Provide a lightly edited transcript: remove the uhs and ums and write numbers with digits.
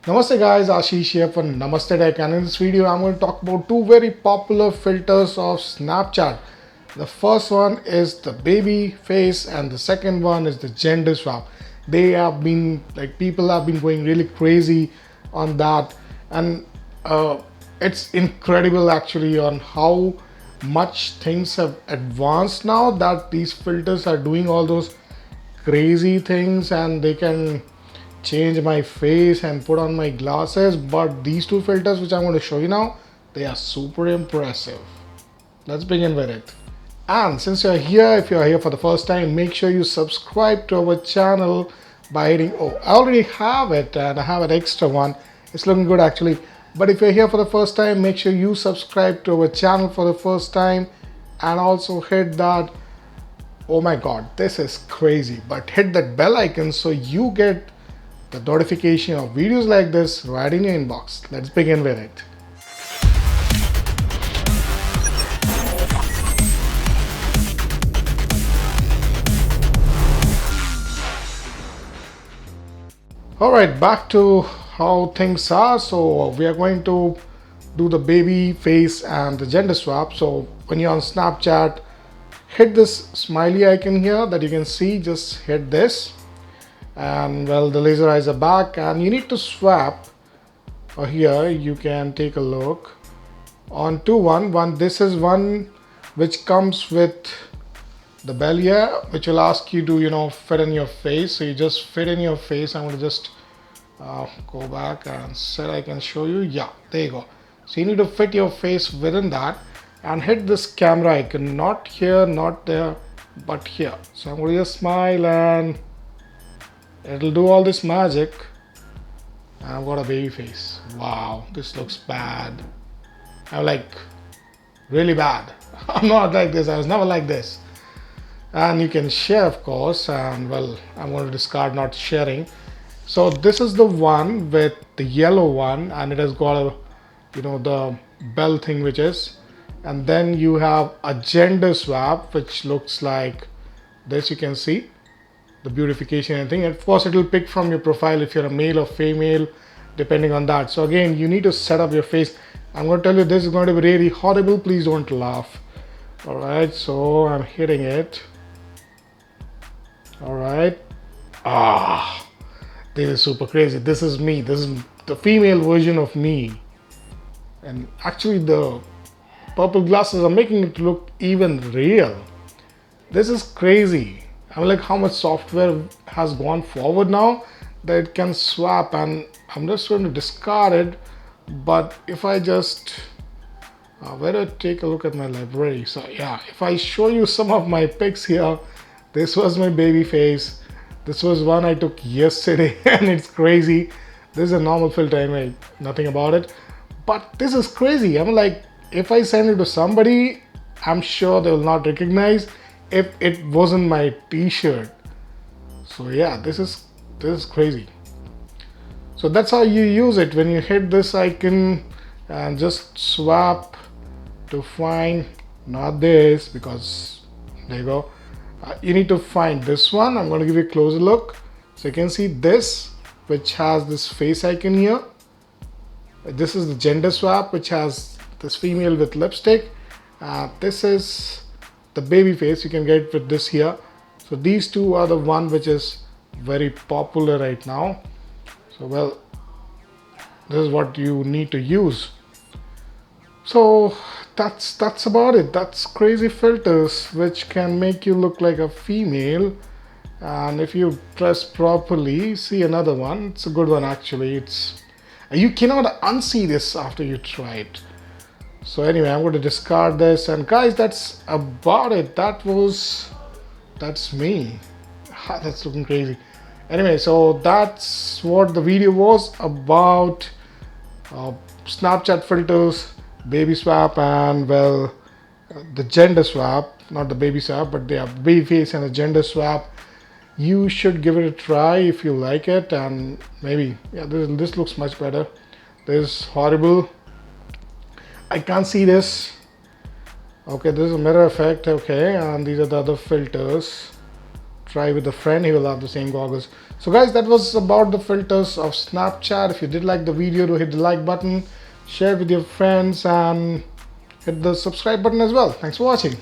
Namaste guys, Ashish here for Namaste Tech, and in this video I'm going to talk about two very popular filters of Snapchat. The first one is the baby face and the second one is the gender swap. They have been people have been going really crazy on that, and it's incredible actually on how much things have advanced now that these filters are doing all those crazy things and they can change my face and put on my glasses. But these two filters which I'm going to show you now, they are super impressive. Let's begin with it. And since you're here, if you're here for the first time, make sure you subscribe to our channel by hitting, oh, I already have it and I have an extra one. It's looking good actually. But if you're here for the first time, make sure you subscribe to our channel for the first time and also hit that, oh my god, this is crazy, but hit that bell icon so you get the notification of videos like this right in your inbox. Let's begin with it. Alright, back to how things are. So we are going to do the baby face and the gender swap. So when you're on Snapchat, hit this smiley icon here that you can see. Just hit this, and well, the laser eyes are back and you need to swap. Here you can take a look on one. This is one which comes with the belly here, which will ask you to fit in your face. So you just fit in your face. I'm going to just go back and said I can show you. Yeah, there you go. So you need to fit your face within that and hit this camera icon, not here, not there, but here. So I'm going to just smile and it'll do all this magic. And I've got a baby face. Wow, this looks bad. I'm like really bad. I'm not like this. I was never like this. And you can share, of course, and well, I'm going to discard not sharing. So this is the one with the yellow one, and it has got a the bell thing, which is, and then you have a gender swap which looks like this. You can see the beautification and thing. Of course, it will pick from your profile if you're a male or female, depending on that. So again, you need to set up your face. I'm going to tell you this is going to be really horrible. Please don't laugh. All right, so I'm hitting it. All right. This is super crazy. This is me. This is the female version of me. And actually the purple glasses are making it look even real. This is crazy. I'm like how much software has gone forward now that it can swap, and I'm just going to discard it. But if I just where do I take a look at my library? So yeah, if I show you some of my pics here, this was my baby face. This was one I took yesterday and it's crazy. This is a normal filter anyway, nothing about it. But this is crazy. I'm like, if I send it to somebody, I'm sure they will not recognize if it wasn't my t-shirt. So yeah, this is crazy. So that's how you use it. When you hit this icon and just swap to find, not this, because there you go. You need to find this one. I'm going to give you a closer look. So you can see this, which has this face icon here. This is the gender swap, which has this female with lipstick. This is the baby face. You can get it with this here. So these two are the one which is very popular right now. So well, this is what you need to use. So that's about it. That's crazy filters which can make you look like a female. And if you dress properly, see another one. It's a good one actually. You cannot unsee this after you try it. So anyway, I'm going to discard this, and guys, that's about it. That's me. That's looking crazy. Anyway, so that's what the video was about. Snapchat filters, baby swap, and well, the gender swap. Not the baby swap, but they have baby face and a gender swap. You should give it a try if you like it, and maybe yeah, this looks much better. This is horrible. I can't see this. Okay, this is a mirror effect. Okay, and these are the other filters. try with a friend, he will have the same goggles. So guys, that was about the filters of Snapchat. If you did like the video, do hit the like button, share with your friends, and hit the subscribe button as well. Thanks for watching.